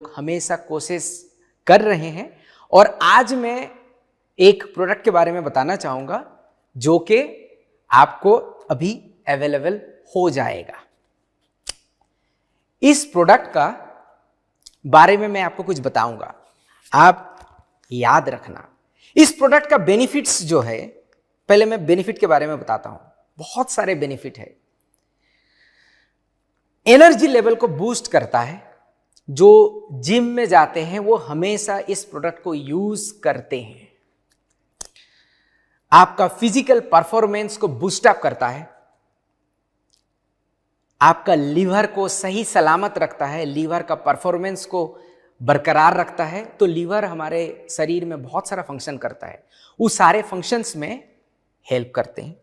हमेशा कोशिश कर रहे हैं और आज मैं एक प्रोडक्ट के बारे में बताना चाहूंगा जो कि आपको अभी अवेलेबल हो जाएगा। इस प्रोडक्ट का बारे में मैं आपको कुछ बताऊंगा, आप याद रखना। इस प्रोडक्ट का बेनिफिट्स जो है, पहले मैं बेनिफिट के बारे में बताता हूं। बहुत सारे बेनिफिट है। एनर्जी लेवल को बूस्ट करता है। जो जिम में जाते हैं वो हमेशा इस प्रोडक्ट को यूज करते हैं। आपका फिजिकल परफॉर्मेंस को बूस्ट अप करता है। आपका लीवर को सही सलामत रखता है, लीवर का परफॉर्मेंस को बरकरार रखता है। तो लीवर हमारे शरीर में बहुत सारा फंक्शन करता है, उस सारे फंक्शंस में हेल्प करते हैं।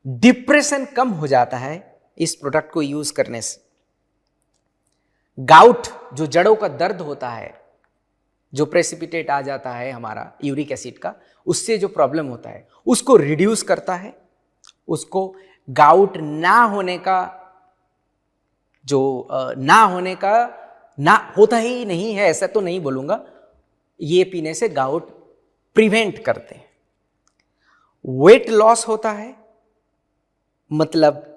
डिप्रेशन कम हो जाता है इस प्रोडक्ट को यूज करने से। गाउट, जो जड़ों का दर्द होता है, जो प्रेसिपिटेट आ जाता है हमारा यूरिक एसिड का, उससे जो प्रॉब्लम होता है उसको रिड्यूस करता है। उसको गाउट ना होने का, जो ना होता ही नहीं है ऐसा तो नहीं बोलूंगा, ये पीने से गाउट प्रिवेंट करते हैं। वेट लॉस होता है, मतलब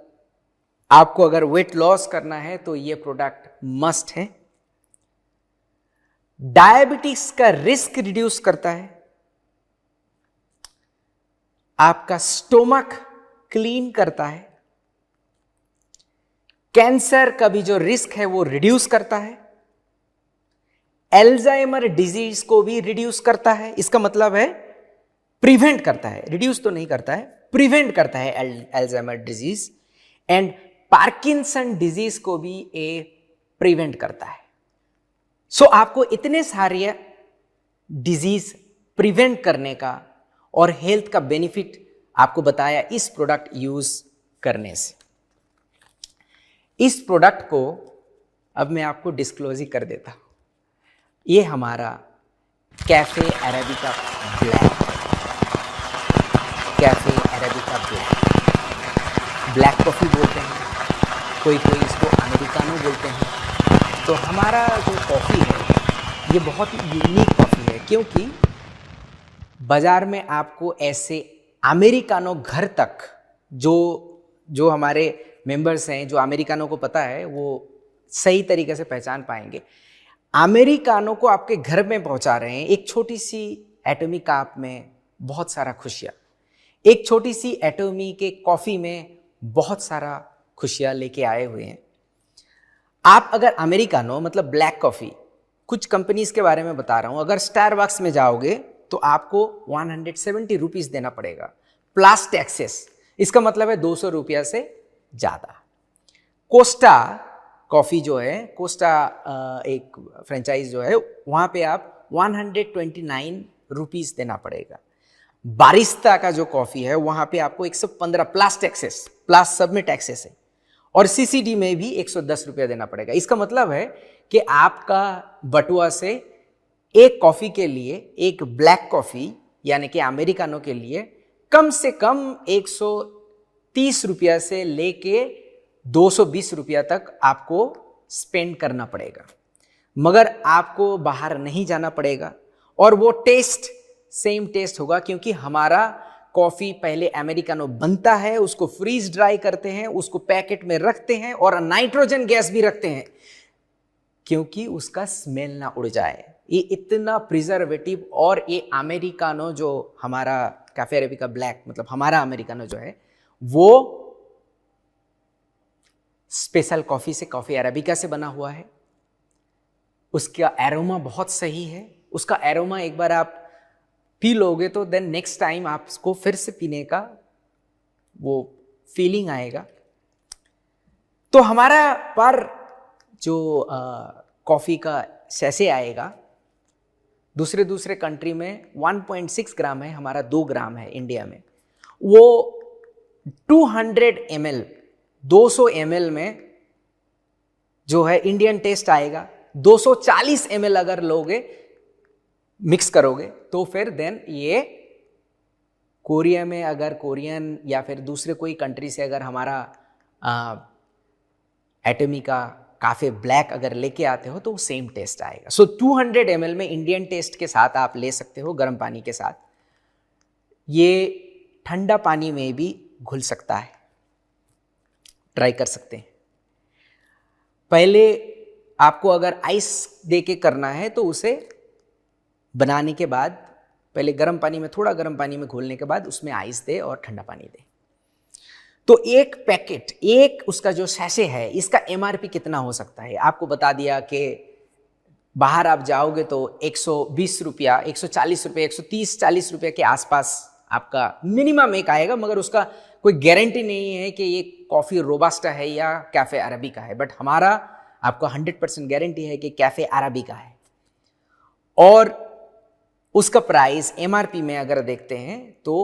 आपको अगर वेट लॉस करना है तो ये प्रोडक्ट मस्ट है। डायबिटीज का रिस्क रिड्यूस करता है। आपका स्टोमक क्लीन करता है। कैंसर का भी जो रिस्क है वो रिड्यूस करता है। एल्जाइमर डिजीज को भी रिड्यूस करता है। इसका मतलब है प्रिवेंट करता है, रिड्यूस तो नहीं करता है, प्रिवेंट करता है Alzheimer disease. And Parkinson disease को भी ये प्रिवेंट करता है। सो आपको इतने सारे डिजीज प्रिवेंट करने का और हेल्थ का बेनिफिट आपको बताया इस प्रोडक्ट यूज करने से। इस प्रोडक्ट को अब मैं आपको डिस्क्लोज ही कर देता हूं। ये हमारा cafe arabica black, cafe arabica black coffee बोलते हैं, कोई इसको अमेरिकानो बोलते हैं। तो हमारा जो कॉफ़ी है ये बहुत ही यूनिक कॉफ़ी है, क्योंकि बाज़ार में आपको ऐसे अमेरिकानो घर तक, जो हमारे मेंबर्स हैं, जो अमेरिकानो को पता है वो सही तरीके से पहचान पाएंगे। अमेरिकानो को आपके घर में पहुंचा रहे हैं। एक छोटी सी एटॉमिक कप में बहुत सारा खुशियाँ, एक छोटी सी एटॉमी के कॉफ़ी में बहुत सारा खुशियाँ लेके आए हुए हैं। आप अगर अमेरिकानो मतलब ब्लैक कॉफ़ी, कुछ कंपनीज के बारे में बता रहा हूँ, अगर स्टारबक्स में जाओगे तो आपको 170 रुपीज़ देना पड़ेगा प्लस टैक्सेस। इसका मतलब है 200 रुपया से ज़्यादा। कोस्टा कॉफ़ी जो है, कोस्टा एक फ्रेंचाइज जो है, वहाँ पे आप 129 रुपीज़ देना पड़ेगा। बारिस्ता का जो कॉफ़ी है वहाँ पे आपको 115 प्लस टैक्सेस, प्लस सब में टैक्सेस है। और सीसीडी में भी 110 रुपया देना पड़ेगा। इसका मतलब है कि आपका बटुआ से एक कॉफ़ी के लिए, एक ब्लैक कॉफ़ी यानी कि अमेरिकानो के लिए कम से कम 130 रुपया से लेके 220 रुपया तक आपको स्पेंड करना पड़ेगा। मगर आपको बाहर नहीं जाना पड़ेगा और वो टेस्ट सेम टेस्ट होगा, क्योंकि हमारा कॉफ़ी पहले अमेरिकानो बनता है, उसको फ्रीज ड्राई करते हैं, उसको पैकेट में रखते हैं और नाइट्रोजन गैस भी रखते हैं क्योंकि उसका स्मेल ना उड़ जाए। ये इतना प्रिजर्वेटिव, और ये अमेरिकानो जो हमारा कैफे अरेबिका ब्लैक मतलब हमारा अमेरिकानो जो है वो स्पेशल कॉफ़ी से, कॉफ़ी अरेबिका से बना हुआ है। उसका एरोमा बहुत सही है। उसका एरोमा एक बार आप पी लोगे तो देन नेक्स्ट टाइम आपको फिर से पीने का वो फीलिंग आएगा। तो हमारा पर जो कॉफ़ी का सैसे आएगा, दूसरे कंट्री में 1.6 ग्राम है, हमारा 2 ग्राम है इंडिया में। वो 200 ml 200 ml में जो है इंडियन टेस्ट आएगा। 240 ml अगर लोगे, मिक्स करोगे तो फिर देन ये कोरिया में, अगर कोरियन या फिर दूसरे कोई कंट्री से अगर हमारा एटॉमी का काफ़े ब्लैक अगर लेके आते हो तो सेम टेस्ट आएगा। सो 200 ml में इंडियन टेस्ट के साथ आप ले सकते हो, गर्म पानी के साथ। ये ठंडा पानी में भी घुल सकता है, ट्राई कर सकते हैं। पहले आपको अगर आइस देके करना है तो उसे बनाने के बाद पहले गर्म पानी में, थोड़ा गर्म पानी में घोलने के बाद उसमें आइस दे और ठंडा पानी दे। तो एक पैकेट, एक उसका जो सैशे है, इसका एमआरपी कितना हो सकता है? आपको बता दिया कि बाहर आप जाओगे तो 120 रुपया, 140 रुपये, 130-40 रुपये के आसपास आपका मिनिमम एक आएगा, मगर उसका कोई गारंटी नहीं है कि ये कॉफ़ी रोबास्टा है या कैफ़े अरबिका है। बट हमारा आपको 100% गारंटी है कि कैफ़े अरबिका है। और उसका प्राइस एमआरपी में अगर देखते हैं तो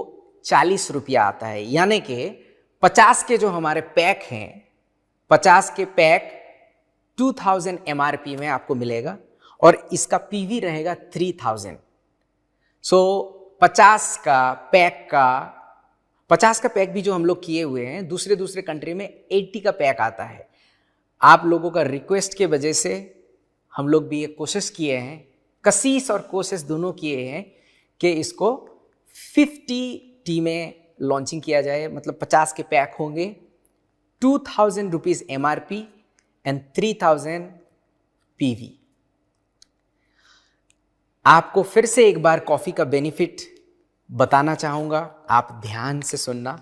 40 रुपया आता है, यानी कि 50 के जो हमारे पैक हैं, 50 के पैक 2000 एमआरपी में आपको मिलेगा और इसका पीवी रहेगा 3000। सो 50 का पैक भी जो हम लोग किए हुए हैं, दूसरे कंट्री में 80 का पैक आता है। आप लोगों का रिक्वेस्ट के वजह से हम लोग भी ये कोशिश किए हैं, कशिश और कोशिश दोनों किए हैं कि इसको 50T में लॉन्चिंग किया जाए। मतलब 50 के पैक होंगे, 2000 रुपीज़ एमआरपी एंड 3000 पीवी। आपको फिर से एक बार कॉफ़ी का बेनिफिट बताना चाहूँगा, आप ध्यान से सुनना।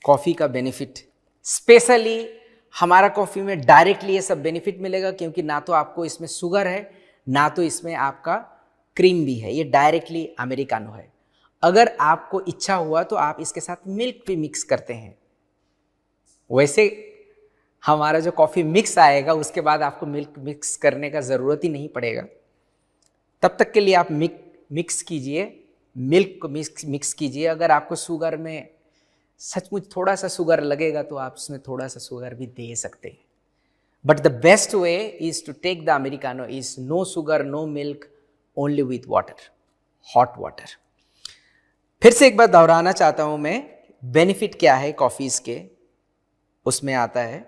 कॉफ़ी का बेनिफिट स्पेशली हमारा कॉफ़ी में डायरेक्टली ये सब बेनिफिट मिलेगा, क्योंकि ना तो आपको इसमें शुगर है, ना तो इसमें आपका क्रीम भी है। ये डायरेक्टली अमेरिकानो है। अगर आपको इच्छा हुआ तो आप इसके साथ मिल्क भी मिक्स करते हैं। वैसे हमारा जो कॉफ़ी मिक्स आएगा उसके बाद आपको मिल्क मिक्स करने का ज़रूरत ही नहीं पड़ेगा। तब तक के लिए आप मिक्स कीजिए, मिल्क को मिक्स कीजिए। अगर आपको शुगर में सचमुच थोड़ा सा शुगर लगेगा तो आप उसमें थोड़ा सा शुगर भी दे सकते हैं। But the best way is to take the Americano is no sugar, no milk, only with water, hot water. फिर से एक बार दोहराना चाहता हूं मैं, बेनिफिट क्या है कॉफ़ीज़ के। उसमें आता है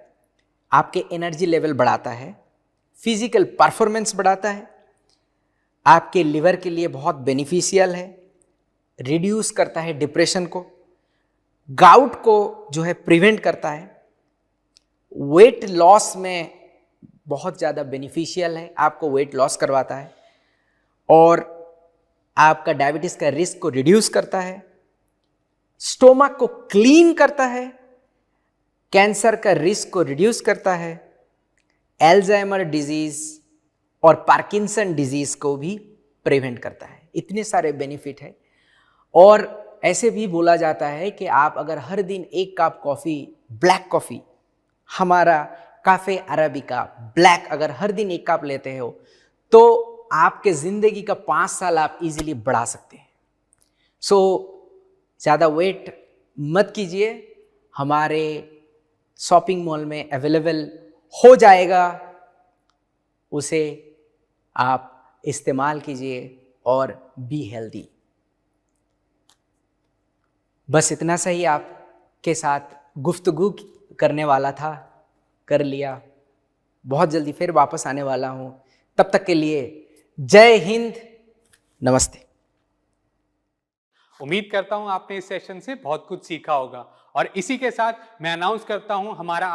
आपके एनर्जी लेवल बढ़ाता है, फिजिकल परफॉर्मेंस बढ़ाता है, आपके लिवर के लिए बहुत बेनिफिशियल है, रिड्यूस करता है डिप्रेशन को, गाउट को जो है प्रिवेंट करता है, वेट लॉस में बहुत ज़्यादा बेनिफिशियल है, आपको वेट लॉस करवाता है, और आपका डायबिटीज़ का रिस्क को रिड्यूस करता है, स्टोमक को क्लीन करता है, कैंसर का रिस्क को रिड्यूस करता है, एल्जाइमर डिजीज़ और पार्किंसन डिजीज़ को भी प्रिवेंट करता है। इतने सारे बेनिफिट है। और ऐसे भी बोला जाता है कि आप अगर हर दिन एक कप कॉफ़ी, ब्लैक कॉफ़ी, हमारा कैफ़े अरबिका ब्लैक, अगर हर दिन एक कप लेते हो तो आपके ज़िंदगी का 5 साल आप इजीली बढ़ा सकते हैं। सो ज़्यादा वेट मत कीजिए, हमारे शॉपिंग मॉल में अवेलेबल हो जाएगा, उसे आप इस्तेमाल कीजिए और बी हेल्दी। बस इतना सही आपके साथ गुफ्तगू करने वाला था, कर लिया। बहुत जल्दी फिर वापस आने वाला हूँ। तब तक के लिए जय हिंद, नमस्ते। उम्मीद करता हूं आपने इस सेशन से बहुत कुछ सीखा होगा और इसी के साथ मैं अनाउंस करता हूं हमारा